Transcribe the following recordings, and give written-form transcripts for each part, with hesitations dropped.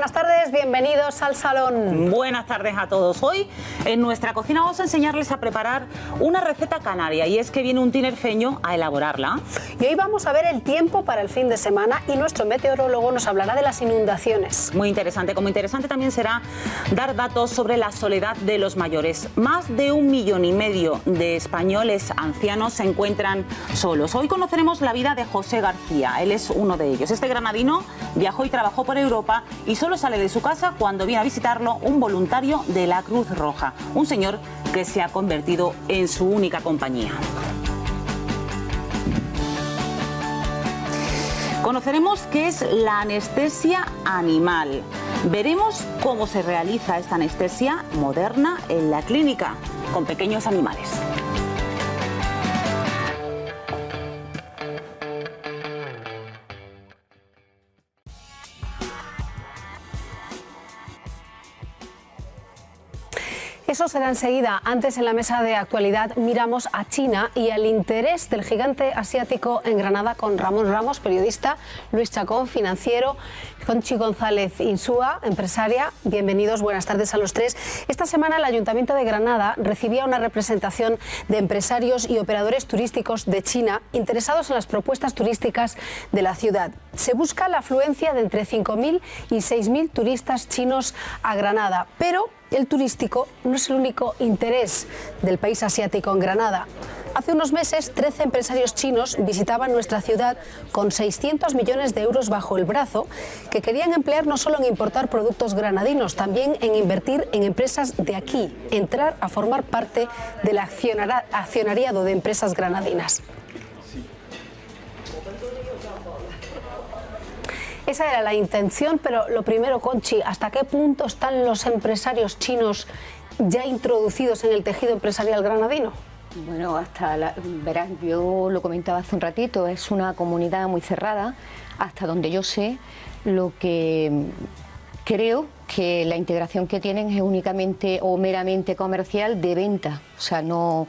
buenas tardes, bienvenidos al salón. Buenas tardes a todos. Hoy en nuestra cocina vamos a enseñarles a preparar una receta canaria, y es que viene un tinerfeño a elaborarla. Y hoy vamos a ver el tiempo para el fin de semana y nuestro meteorólogo nos hablará de las inundaciones. Muy interesante. Como interesante también será dar datos sobre la soledad de los mayores. Más de 1,5 millones de españoles ancianos se encuentran solos. Hoy conoceremos la vida de José García. Él es uno de ellos. Este granadino viajó y trabajó por Europa y solo sale de su casa cuando viene a visitarlo un voluntario de la Cruz Roja, un señor que se ha convertido en su única compañía. Conoceremos qué es la anestesia animal. Veremos cómo se realiza esta anestesia moderna en la clínica con pequeños animales. Eso será enseguida. Antes, en la mesa de actualidad, miramos a China y al interés del gigante asiático en Granada con Ramón Ramos, periodista, Luis Chacón, financiero, Conchi González Insúa, empresaria. Bienvenidos, buenas tardes a los tres. Esta semana el Ayuntamiento de Granada recibía una representación de empresarios y operadores turísticos de China interesados en las propuestas turísticas de la ciudad. Se busca la afluencia de entre 5.000 y 6.000 turistas chinos a Granada, pero el turístico no es el único interés del país asiático en Granada. Hace unos meses, 13 empresarios chinos visitaban nuestra ciudad con 600 millones de euros bajo el brazo, que querían emplear no solo en importar productos granadinos, también en invertir en empresas de aquí, entrar a formar parte del accionariado de empresas granadinas. Esa era la intención, pero lo primero, Conchi, ¿hasta qué punto están los empresarios chinos ya introducidos en el tejido empresarial granadino? Bueno, verás, yo lo comentaba hace un ratito, es una comunidad muy cerrada, hasta donde yo sé. Lo que creo que la integración que tienen es únicamente o meramente comercial de venta, o sea, no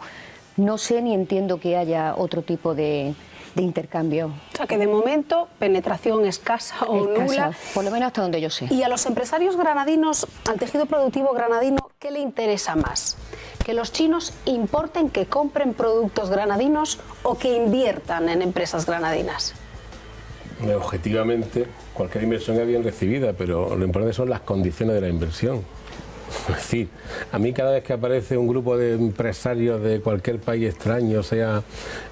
sé ni entiendo que haya otro tipo de intercambio. O sea, que de momento penetración escasa o nula. Por lo menos hasta donde yo sé. Y a los empresarios granadinos, al tejido productivo granadino, ¿qué le interesa más? ¿Que los chinos importen, que compren productos granadinos o que inviertan en empresas granadinas? Objetivamente, cualquier inversión es bien recibida, pero lo importante son las condiciones de la inversión. Es decir, a mí cada vez que aparece un grupo de empresarios de cualquier país extraño, sea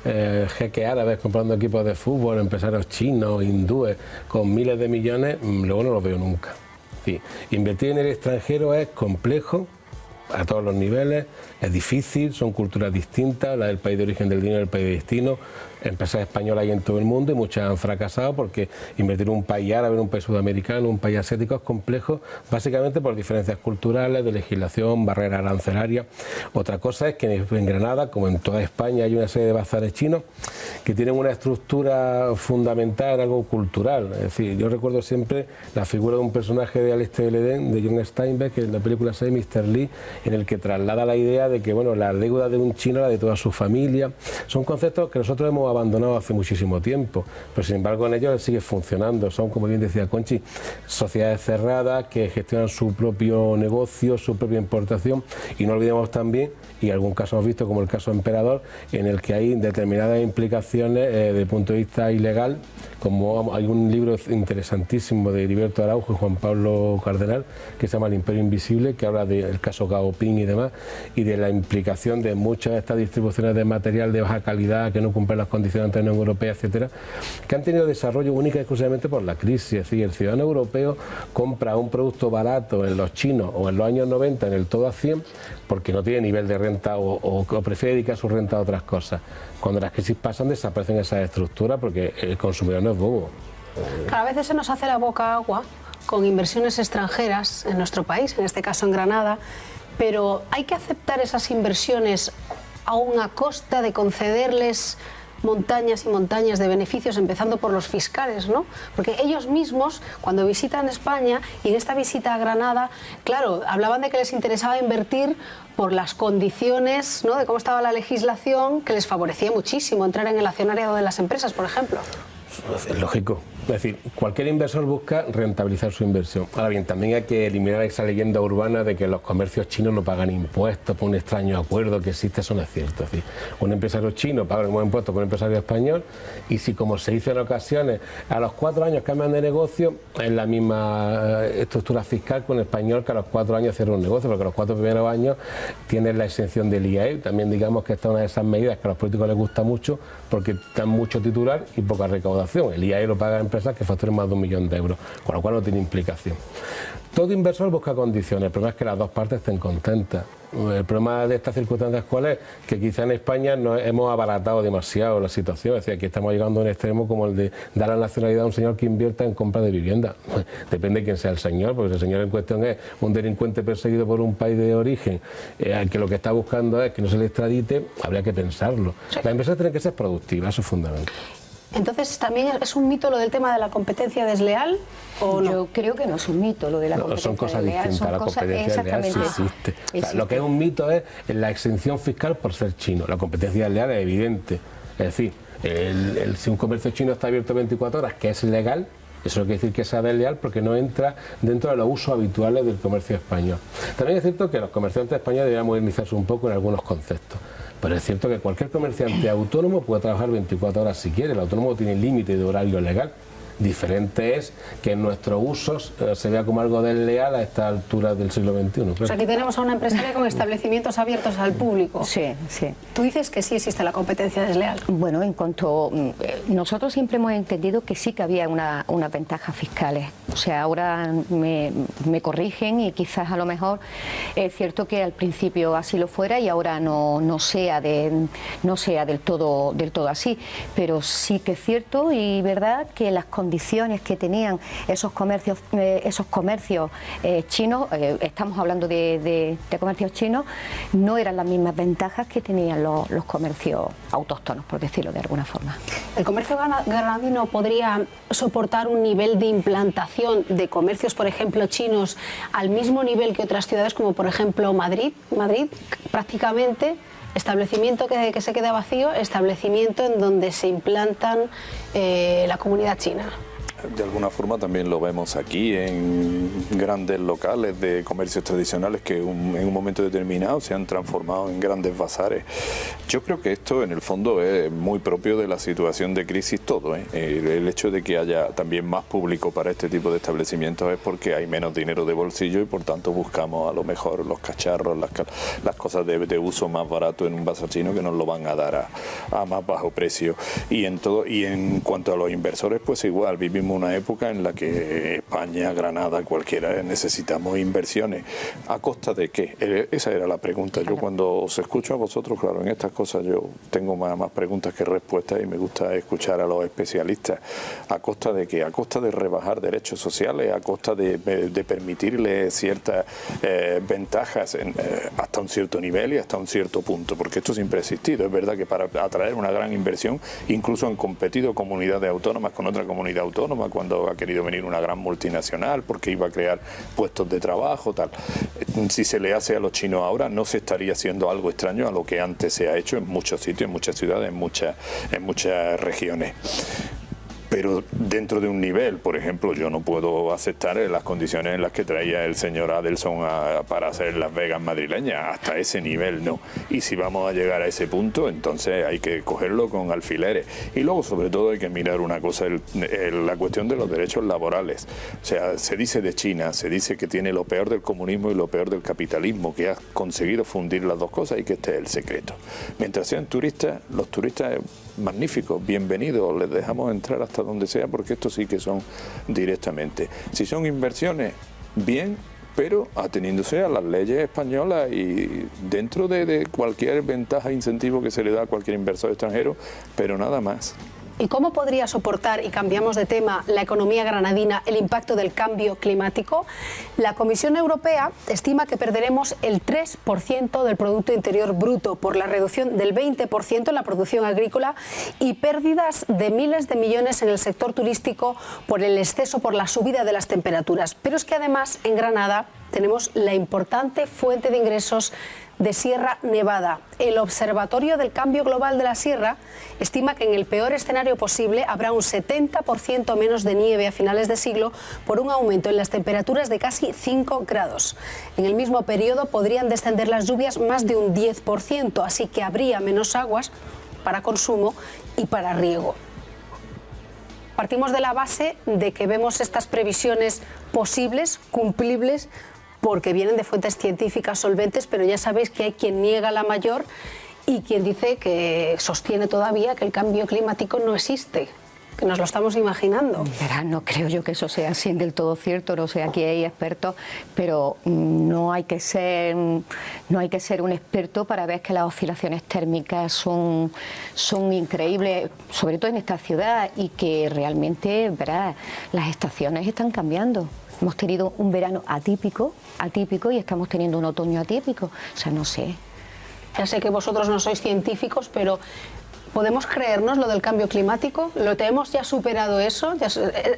jeques árabes comprando equipos de fútbol, empresarios chinos, hindúes, con miles de millones, luego no los veo nunca. Sí, invertir en el extranjero es complejo a todos los niveles, es difícil, son culturas distintas, la del país de origen del dinero y el país de destino. Empresas españolas hay en todo el mundo y muchas han fracasado porque invertir en un país árabe, en un país sudamericano, un país asiático es complejo, básicamente por diferencias culturales, de legislación, barreras arancelarias. Otra cosa es que en Granada, como en toda España, hay una serie de bazares chinos que tienen una estructura fundamental en algo cultural. Es decir, yo recuerdo siempre la figura de un personaje de Al Este del Edén, de John Steinbeck, que en la película se llama Mr. Lee, en el que traslada la idea de que bueno, la deuda de un chino, la de toda su familia, son conceptos que nosotros hemos abandonado hace muchísimo tiempo, pero sin embargo en ellos sigue funcionando. Son, como bien decía Conchi, sociedades cerradas que gestionan su propio negocio, su propia importación, y no olvidemos también, y en algún caso hemos visto como el caso Emperador, en el que hay determinadas implicaciones desde el punto de vista ilegal, como hay un libro interesantísimo de Heriberto Araujo y Juan Pablo Cardenal que se llama El Imperio Invisible, que habla del caso Gaoping y demás, y de la implicación de muchas de estas distribuciones de material de baja calidad que no cumplen las condiciones ante la Unión Europea, etcétera, que han tenido desarrollo única y exclusivamente por la crisis. Es decir, el ciudadano europeo compra un producto barato en los chinos o en los años 90 en el todo a 100 porque no tiene nivel de renta o prefiere dedicar su renta a otras cosas. Cuando las crisis pasan, desaparecen esas estructuras porque el consumidor no es bobo. Cada vez se nos hace la boca agua con inversiones extranjeras en nuestro país, en este caso en Granada, pero hay que aceptar esas inversiones aún a costa de concederles montañas y montañas de beneficios, empezando por los fiscales, ¿no? Porque ellos mismos, cuando visitan España, y en esta visita a Granada, claro, hablaban de que les interesaba invertir por las condiciones, ¿no?, de cómo estaba la legislación, que les favorecía muchísimo entrar en el accionariado de las empresas, por ejemplo. Es lógico. Es decir, cualquier inversor busca rentabilizar su inversión. Ahora bien, también hay que eliminar esa leyenda urbana de que los comercios chinos no pagan impuestos por un extraño acuerdo que existe. Eso no es cierto. Es decir, un empresario chino paga los mismos impuestos que un empresario español, y si, como se dice en ocasiones, a los 4 años cambian de negocio, es la misma estructura fiscal con el español que a los 4 años cierra un negocio, porque a los 4 primeros años tienes la exención del IAE. También digamos que esta es una de esas medidas que a los políticos les gusta mucho porque dan mucho titular y poca recaudación. El IAE lo paga empresas que facturen más de 1 millón de euros, con lo cual no tiene implicación. Todo inversor busca condiciones, el problema es que las dos partes estén contentas. El problema de estas circunstancias, ¿cuál es? Que quizá en España nos hemos abaratado demasiado la situación. Es decir, aquí estamos llegando a un extremo como el de dar la nacionalidad a un señor que invierta en compra de vivienda. Depende de quién sea el señor, porque si el señor en cuestión es un delincuente perseguido por un país de origen, que lo que está buscando es que no se le extradite, habría que pensarlo. Las empresas tienen que ser productivas, eso es fundamental. Entonces, ¿también es un mito lo del tema de la competencia desleal o no? Yo creo que no es un mito lo de la competencia desleal. Son cosas distintas, la competencia desleal sí existe. O sea, lo que es un mito es la exención fiscal por ser chino. La competencia desleal es evidente. Es decir, si un comercio chino está abierto 24 horas, que es legal, eso no quiere decir que sea desleal porque no entra dentro de los usos habituales del comercio español. También es cierto que los comerciantes españoles deberían modernizarse un poco en algunos conceptos. Pero es cierto que cualquier comerciante autónomo puede trabajar 24 horas si quiere. El autónomo tiene límite de horario legal. Diferente es que en nuestros usos se vea como algo desleal a esta altura del siglo XXI. Claro. O sea, aquí tenemos a una empresaria con establecimientos abiertos al público. Sí, sí. Tú dices que sí existe la competencia desleal. Bueno, en cuanto... nosotros siempre hemos entendido que sí que había unas ventajas fiscales. O sea, ahora me corrigen y quizás a lo mejor es cierto que al principio así lo fuera y ahora no sea del todo así. Pero sí que es cierto y verdad que las condiciones que tenían esos comercios chinos, estamos hablando de comercios chinos, no eran las mismas ventajas que tenían los comercios autóctonos, por decirlo de alguna forma. ¿El comercio granadino podría soportar un nivel de implantación de comercios, por ejemplo, chinos, al mismo nivel que otras ciudades, como por ejemplo Madrid? Madrid prácticamente... establecimiento que se queda vacío, establecimiento en donde se implantan la comunidad china. De alguna forma también lo vemos aquí en grandes locales de comercios tradicionales que en un momento determinado se han transformado en grandes bazares. Yo creo que esto en el fondo es muy propio de la situación de crisis todo. El hecho de que haya también más público para este tipo de establecimientos es porque hay menos dinero de bolsillo y por tanto buscamos a lo mejor los cacharros, las cosas de uso más barato en un bazar chino que nos lo van a dar a más bajo precio. Y en cuanto a los inversores, pues igual vivimos una época en la que España, Granada, cualquiera, necesitamos inversiones. ¿A costa de qué? Esa era la pregunta. Yo cuando os escucho a vosotros, claro, en estas cosas yo tengo más preguntas que respuestas y me gusta escuchar a los especialistas. ¿A costa de qué? A costa de rebajar derechos sociales, a costa de permitirle ciertas ventajas hasta un cierto nivel y hasta un cierto punto, porque esto siempre ha existido. Es verdad que para atraer una gran inversión incluso han competido comunidades autónomas con otra comunidad autónoma cuando ha querido venir una gran multinacional porque iba a crear puestos de trabajo, tal. Si se le hace a los chinos ahora, no se estaría haciendo algo extraño a lo que antes se ha hecho en muchos sitios, en muchas ciudades, en muchas regiones. Pero dentro de un nivel, por ejemplo, yo no puedo aceptar las condiciones en las que traía el señor Adelson para hacer Las Vegas madrileñas, hasta ese nivel no. Y si vamos a llegar a ese punto, entonces hay que cogerlo con alfileres. Y luego, sobre todo, hay que mirar una cosa, la cuestión de los derechos laborales. O sea, se dice de China, se dice que tiene lo peor del comunismo y lo peor del capitalismo, que ha conseguido fundir las dos cosas y que este es el secreto. Mientras sean turistas, los turistas magníficos, bienvenidos, les dejamos entrar hasta donde sea porque estos sí que son directamente. Si son inversiones, bien, pero ateniéndose a las leyes españolas y dentro de cualquier ventaja e incentivo que se le da a cualquier inversor extranjero, pero nada más. ¿Y cómo podría soportar, y cambiamos de tema, la economía granadina el impacto del cambio climático? La Comisión Europea estima que perderemos el 3% del Producto Interior Bruto por la reducción del 20% en la producción agrícola y pérdidas de miles de millones en el sector turístico por el exceso, por la subida de las temperaturas. Pero es que además en Granada tenemos la importante fuente de ingresos de Sierra Nevada. El Observatorio del Cambio Global de la Sierra estima que en el peor escenario posible habrá un 70% menos de nieve a finales de siglo por un aumento en las temperaturas de casi 5 grados. En el mismo periodo podrían descender las lluvias más de un 10%, así que habría menos aguas para consumo y para riego. Partimos de la base de que vemos estas previsiones posibles, cumplibles, porque vienen de fuentes científicas solventes, pero ya sabéis que hay quien niega la mayor y quien dice que sostiene todavía que el cambio climático no existe, que nos lo estamos imaginando. Verá, no creo yo que eso sea así del todo cierto, no sé, aquí hay expertos, pero no hay que ser un experto para ver que las oscilaciones térmicas son increíbles, sobre todo en esta ciudad, y que realmente, verá, las estaciones están cambiando. Hemos tenido un verano atípico y estamos teniendo un otoño atípico, o sea, no sé. Ya sé que vosotros no sois científicos, pero ¿podemos creernos lo del cambio climático? ¿Lo tenemos ya superado eso?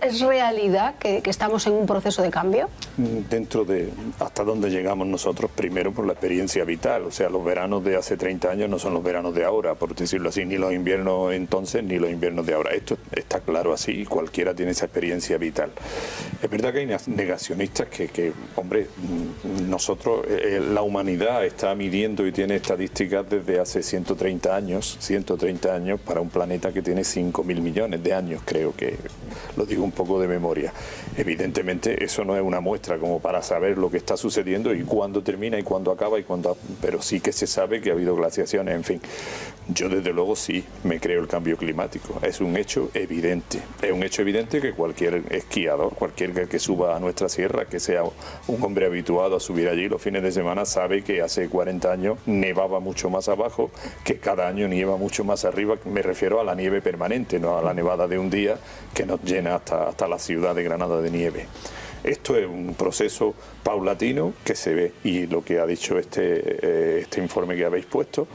¿Es realidad que estamos en un proceso de cambio? Dentro de hasta dónde llegamos nosotros, primero por la experiencia vital, o sea, los veranos de hace 30 años no son los veranos de ahora, por decirlo así, ni los inviernos entonces ni los inviernos de ahora. Esto está claro así y cualquiera tiene esa experiencia vital. Es verdad que hay negacionistas que hombre, nosotros, la humanidad está midiendo y tiene estadísticas desde hace 130 años para un planeta que tiene 5.000 millones de años, creo que lo digo un poco de memoria. Evidentemente eso no es una muestra como para saber lo que está sucediendo y cuándo termina y cuándo acaba pero sí que se sabe que ha habido glaciaciones, en fin. Yo desde luego sí me creo el cambio climático, es un hecho evidente. Es un hecho evidente que cualquier esquiador, cualquier que suba a nuestra sierra, que sea un hombre habituado a subir allí los fines de semana, sabe que hace 40 años nevaba mucho más abajo, que cada año nieva mucho más arriba, me refiero a la nieve permanente, no a la nevada de un día que nos llena hasta la ciudad de Granada de nieve. Esto es un proceso paulatino que se ve, y lo que ha dicho este informe que habéis puesto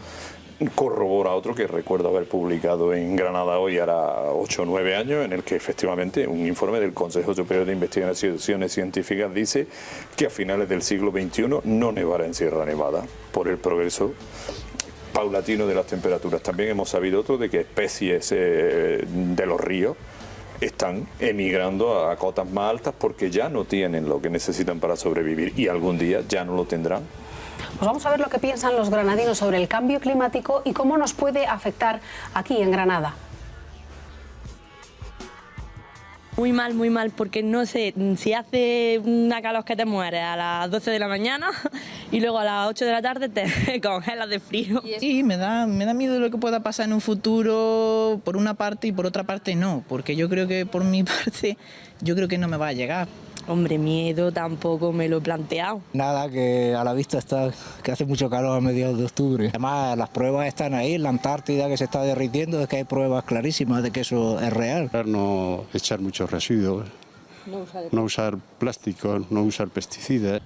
corrobora otro que recuerdo haber publicado en Granada hoy, hará 8 o 9 años, en el que efectivamente un informe del Consejo Superior de Investigaciones Científicas dice que a finales del siglo XXI no nevará en Sierra Nevada por el progreso paulatino de las temperaturas. También hemos sabido otro de que especies de los ríos están emigrando a cotas más altas porque ya no tienen lo que necesitan para sobrevivir y algún día ya no lo tendrán. Pues vamos a ver lo que piensan los granadinos sobre el cambio climático y cómo nos puede afectar aquí en Granada. Muy mal, porque no sé, si hace una calor que te mueres a las 12 de la mañana y luego a las 8 de la tarde te congelas de frío. Sí, me da miedo lo que pueda pasar en un futuro, por una parte, y por otra parte no, porque yo creo que por mi parte, yo creo que no me va a llegar. Hombre, miedo tampoco me lo he planteado. Nada, que a la vista está que hace mucho calor a mediados de octubre. Además, las pruebas están ahí, en la Antártida que se está derritiendo, es que hay pruebas clarísimas de que eso es real. No echar muchos residuos, no usar plástico, no usar pesticidas.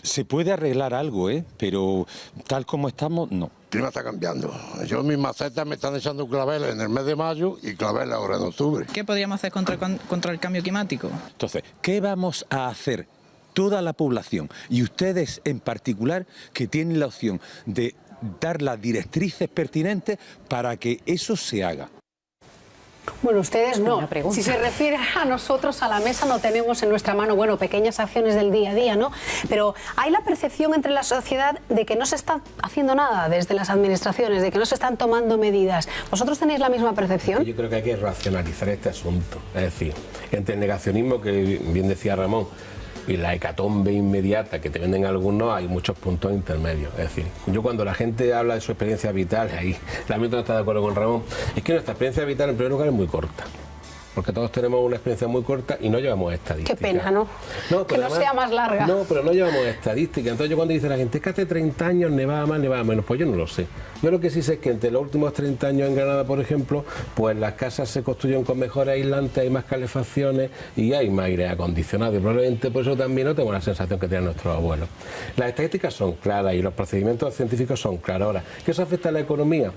Se puede arreglar algo, pero tal como estamos, no. El clima está cambiando. Yo mis macetas me están echando claveles en el mes de mayo y claveles ahora en octubre. ¿Qué podríamos hacer contra el cambio climático? Entonces, ¿qué vamos a hacer toda la población y ustedes en particular que tienen la opción de dar las directrices pertinentes para que eso se haga? Bueno, ustedes no. Si se refiere a nosotros, a la mesa, no tenemos en nuestra mano, bueno, pequeñas acciones del día a día, ¿no? Pero hay la percepción entre la sociedad de que no se está haciendo nada desde las administraciones, de que no se están tomando medidas. ¿Vosotros tenéis la misma percepción? Yo creo que hay que racionalizar este asunto. Es decir, entre el negacionismo, que bien decía Ramón, y la hecatombe inmediata que te venden algunos, hay muchos puntos intermedios. Es decir, yo cuando la gente habla de su experiencia vital, ahí lamento no estar de acuerdo con Ramón, es que nuestra experiencia vital en primer lugar es muy corta. Porque todos tenemos una experiencia muy corta y no llevamos estadísticas. Qué pena, ¿no? Que no sea más larga. No, pero no llevamos estadísticas. Entonces yo cuando dice la gente, es que hace 30 años nevaba más, nevaba menos, pues yo no lo sé. Yo lo que sí sé es que entre los últimos 30 años en Granada, por ejemplo, pues las casas se construyen con mejores aislantes, hay más calefacciones y hay más aire acondicionado. Y probablemente por eso también no tengo la sensación que tenían nuestros abuelos. Las estadísticas son claras y los procedimientos científicos son claros. Ahora, ¿qué eso afecta a la economía?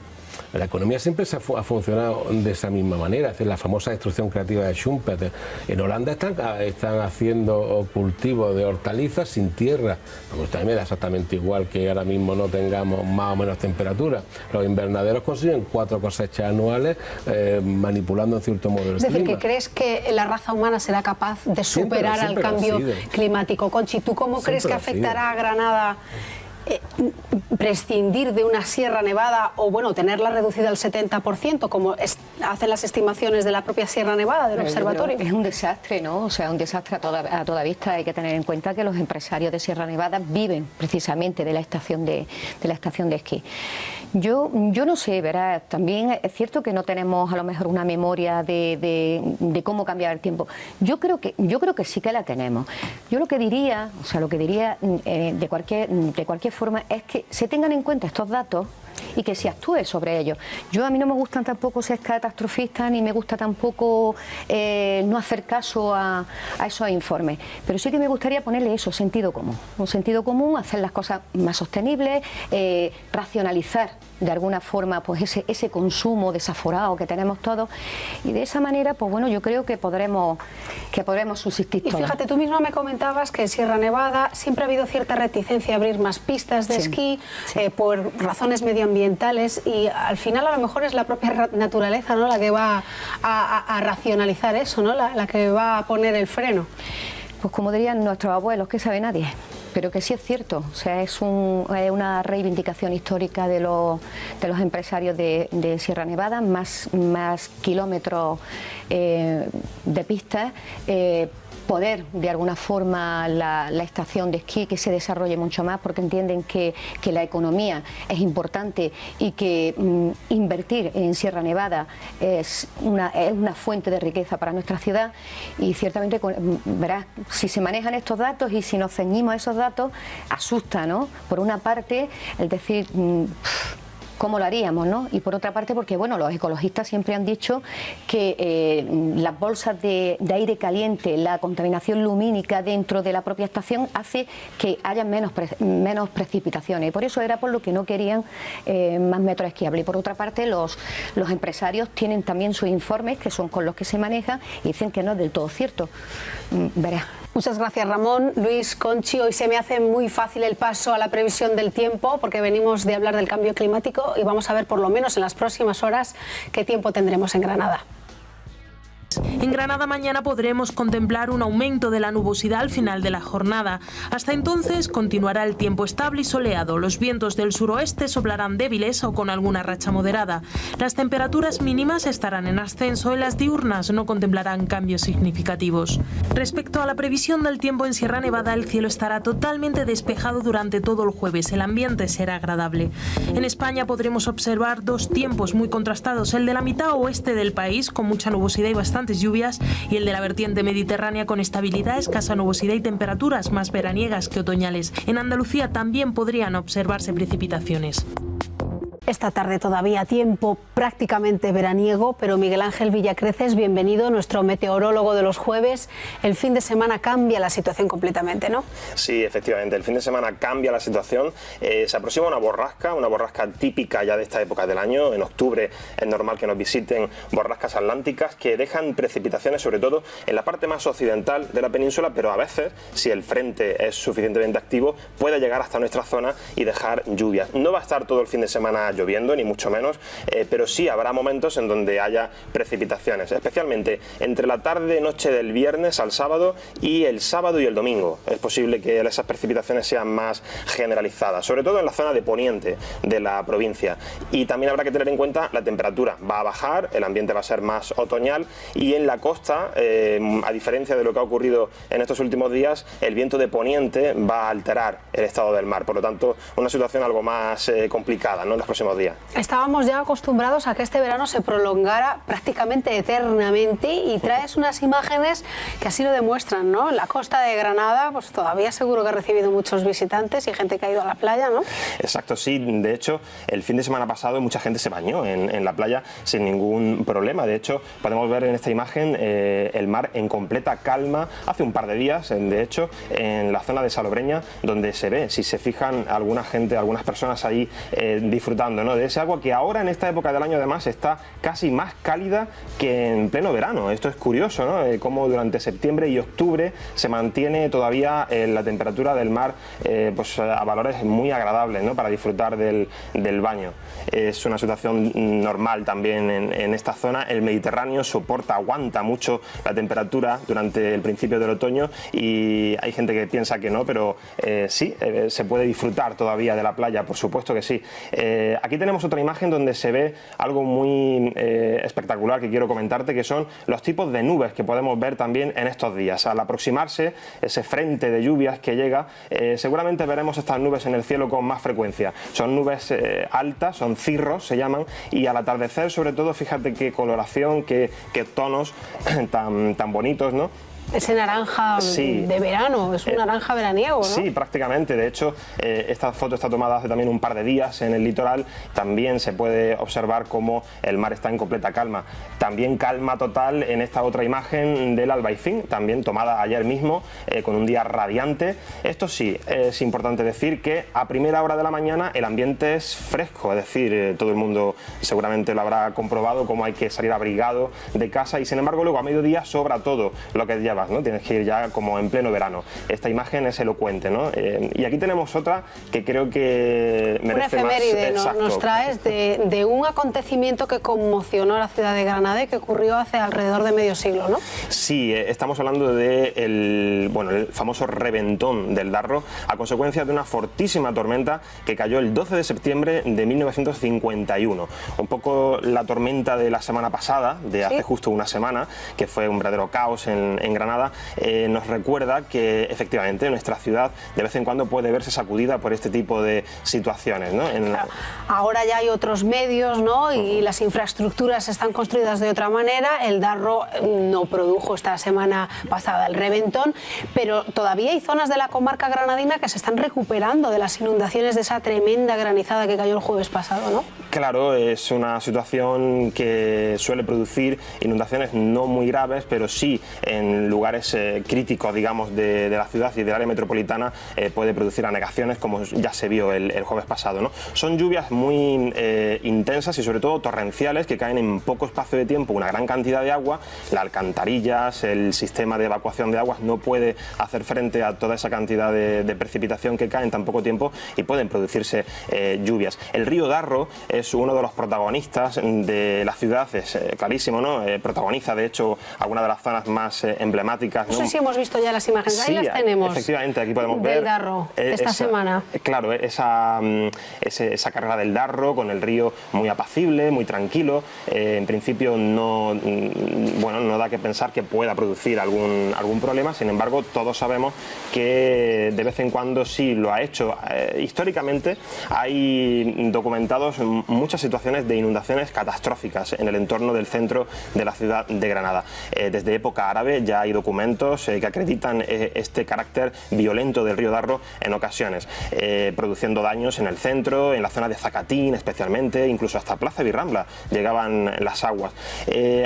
la economía siempre ha funcionado de esa misma manera. Es decir, la famosa destrucción creativa de Schumpeter. En Holanda están haciendo cultivos de hortalizas sin tierra. Pues también da exactamente igual que ahora mismo no tengamos más o menos temperatura. Los invernaderos consiguen 4 cosechas anuales manipulando en cierto modo el clima. Es decir, que crees que la raza humana será capaz de superar al cambio climático. Conchi, ¿tú cómo crees que afectará a Granada prescindir de una Sierra Nevada o, bueno, tenerla reducida al 70%, como hacen las estimaciones de la propia Sierra Nevada, del observatorio? Es un desastre, ¿no? O sea, un desastre a toda vista. Hay que tener en cuenta que los empresarios de Sierra Nevada viven precisamente de la estación de esquí. Yo no sé, verás, también es cierto que no tenemos a lo mejor una memoria de cómo cambiar el tiempo. Yo creo que sí que la tenemos. Yo lo que diría de cualquier forma es que se tengan en cuenta estos datos y que se actúe sobre ellos. A mí no me gustan tampoco ser catastrofista, ni me gusta tampoco no hacer caso a esos informes, pero sí que me gustaría ponerle eso, sentido común. Un sentido común, hacer las cosas más sostenibles, racionalizar de alguna forma pues ese consumo desaforado que tenemos todos, y de esa manera pues bueno, yo creo que podremos subsistir todos. Y fíjate, tú misma me comentabas que en Sierra Nevada siempre ha habido cierta reticencia a abrir más pistas de esquí por razones medioambientales, y al final a lo mejor es la propia naturaleza, ¿no?, la que va a racionalizar eso, ¿no?, la que va a poner el freno. Pues como dirían nuestros abuelos, que sabe nadie. Pero que sí es cierto, o sea, es una reivindicación histórica de los empresarios de Sierra Nevada, más kilómetros de pistas, poder de alguna forma la estación de esquí que se desarrolle mucho más, porque entienden que la economía es importante y que invertir en Sierra Nevada es una fuente de riqueza para nuestra ciudad. Y ciertamente, verás, si se manejan estos datos y si nos ceñimos a esos datos, asusta, ¿no? Por una parte, el decir cómo lo haríamos, ¿no? Y por otra parte, porque bueno, los ecologistas siempre han dicho que las bolsas de aire caliente, la contaminación lumínica dentro de la propia estación hace que haya menos precipitaciones, y por eso era por lo que no querían más metros esquiables. Y por otra parte, los empresarios tienen también sus informes, que son con los que se maneja, y dicen que no es del todo cierto. Verás. Muchas gracias, Ramón. Luis, Conchi, hoy se me hace muy fácil el paso a la previsión del tiempo, porque venimos de hablar del cambio climático y vamos a ver por lo menos en las próximas horas qué tiempo tendremos en Granada. En Granada mañana podremos contemplar un aumento de la nubosidad al final de la jornada. Hasta entonces continuará el tiempo estable y soleado. Los vientos del suroeste soplarán débiles o con alguna racha moderada. Las temperaturas mínimas estarán en ascenso y las diurnas no contemplarán cambios significativos. Respecto a la previsión del tiempo en Sierra Nevada, el cielo estará totalmente despejado durante todo el jueves. El ambiente será agradable. En España podremos observar dos tiempos muy contrastados: el de la mitad oeste del país, con mucha nubosidad y bastantes lluvias, y el de la vertiente mediterránea, con estabilidad, escasa nubosidad y temperaturas más veraniegas que otoñales. En Andalucía también podrían observarse precipitaciones. Esta tarde todavía tiempo prácticamente veraniego, pero Miguel Ángel Villacreces, bienvenido, nuestro meteorólogo de los jueves. El fin de semana cambia la situación completamente, ¿no? Sí, efectivamente, el fin de semana cambia la situación. Se aproxima una borrasca típica ya de esta época del año. En octubre es normal que nos visiten borrascas atlánticas que dejan precipitaciones, sobre todo en la parte más occidental de la península, pero a veces, si el frente es suficientemente activo, puede llegar hasta nuestra zona y dejar lluvias. No va a estar todo el fin de semana lloviendo, ni mucho menos, pero sí habrá momentos en donde haya precipitaciones, especialmente entre la tarde-noche del viernes al sábado y el sábado y el domingo. Es posible que esas precipitaciones sean más generalizadas, sobre todo en la zona de poniente de la provincia. Y también habrá que tener en cuenta la temperatura. Va a bajar, el ambiente va a ser más otoñal, y en la costa, a diferencia de lo que ha ocurrido en estos últimos días, el viento de poniente va a alterar el estado del mar. Por lo tanto, una situación algo más complicada, ¿no?, en los próximos días. Estábamos ya acostumbrados a que este verano se prolongara prácticamente eternamente, y traes unas imágenes que así lo demuestran, ¿no? La costa de Granada, pues todavía seguro que ha recibido muchos visitantes y gente que ha ido a la playa, ¿no? Exacto, sí. De hecho, el fin de semana pasado mucha gente se bañó en la playa sin ningún problema. De hecho, podemos ver en esta imagen el mar en completa calma hace un par de días, de hecho, en la zona de Salobreña, donde se ve, si se fijan, algunas personas ahí disfrutando disfrutando, ¿no?, de ese agua que ahora en esta época del año además está casi más cálida que en pleno verano. Esto es curioso, ¿no?, cómo durante septiembre y octubre se mantiene todavía la temperatura del mar pues a valores muy agradables, ¿no?, para disfrutar del baño. Es una situación normal también en esta zona. El Mediterráneo aguanta mucho la temperatura durante el principio del otoño y hay gente que piensa que no, pero sí, se puede disfrutar todavía de la playa, por supuesto que sí. Aquí tenemos otra imagen donde se ve algo muy espectacular que quiero comentarte, que son los tipos de nubes que podemos ver también en estos días. Al aproximarse ese frente de lluvias que llega, seguramente veremos estas nubes en el cielo con más frecuencia. Son nubes altas, son cirros, se llaman, y al atardecer, sobre todo, fíjate qué coloración, qué tonos tan bonitos, ¿no? Ese naranja de verano, es un naranja veraniego, ¿no? Sí, prácticamente. De hecho, esta foto está tomada hace también un par de días en el litoral. También se puede observar cómo el mar está en completa calma. También calma total en esta otra imagen del Albaicín, también tomada ayer mismo, con un día radiante. Esto sí, es importante decir que a primera hora de la mañana el ambiente es fresco, es decir, todo el mundo seguramente lo habrá comprobado, cómo hay que salir abrigado de casa, y sin embargo luego a mediodía sobra todo lo que lleva, ¿no? Tienes que ir ya como en pleno verano. Esta imagen es elocuente, ¿no? Y aquí tenemos otra que creo que merece una efeméride, más. Nos traes de un acontecimiento que conmocionó a la ciudad de Granada y que ocurrió hace alrededor de medio siglo, ¿no? Sí, estamos hablando de el famoso reventón del Darro a consecuencia de una fortísima tormenta que cayó el 12 de septiembre de 1951. Un poco la tormenta de la semana pasada, de hace justo una semana, que fue un verdadero caos en Granada, nos recuerda que efectivamente nuestra ciudad de vez en cuando puede verse sacudida por este tipo de situaciones, ¿no? Ahora ya hay otros medios, ¿no?, y las infraestructuras están construidas de otra manera. El Darro no produjo esta semana pasada el reventón, pero todavía hay zonas de la comarca granadina que se están recuperando de las inundaciones de esa tremenda granizada que cayó el jueves pasado, ¿no? Claro, es una situación que suele producir inundaciones no muy graves, pero sí en lugares críticos, digamos, de la ciudad y del área metropolitana puede producir anegaciones, como ya se vio el jueves pasado, ¿no? Son lluvias muy intensas y sobre todo torrenciales que caen en poco espacio de tiempo, una gran cantidad de agua. Las alcantarillas, el sistema de evacuación de aguas no puede hacer frente a toda esa cantidad de precipitación que cae en tan poco tiempo y pueden producirse lluvias. El río Darro es uno de los protagonistas de la ciudad, es clarísimo, ¿no? Protagoniza de hecho algunas de las zonas más emblemáticas, ¿no? No sé si hemos visto ya las imágenes, ahí las tenemos. Efectivamente, aquí podemos ver del Darro esta semana. Claro, esa carrera del Darro con el río muy apacible, muy tranquilo. En principio no da que pensar que pueda producir algún problema. Sin embargo, todos sabemos que de vez en cuando sí lo ha hecho. Históricamente hay documentados muchas situaciones de inundaciones catastróficas en el entorno del centro de la ciudad de Granada. Desde época árabe ya hay documentos que acreditan este carácter violento del río Darro en ocasiones, produciendo daños en el centro, en la zona de Zacatín especialmente, incluso hasta Plaza Birrambla llegaban las aguas.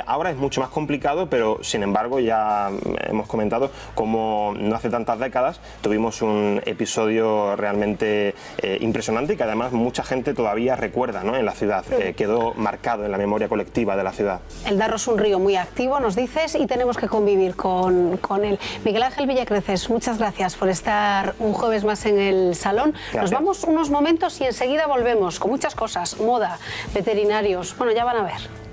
Ahora es mucho más complicado, pero sin embargo ya hemos comentado como no hace tantas décadas tuvimos un episodio realmente impresionante y que además mucha gente todavía recuerda, ¿no?, en la ciudad. Quedó marcado en la memoria colectiva de la ciudad. El Darro es un río muy activo, nos dices, y tenemos que convivir con él. Miguel Ángel Villacreces, muchas gracias por estar un jueves más en el salón. Gracias. Nos vamos unos momentos y enseguida volvemos con muchas cosas, moda, veterinarios, bueno, ya van a ver.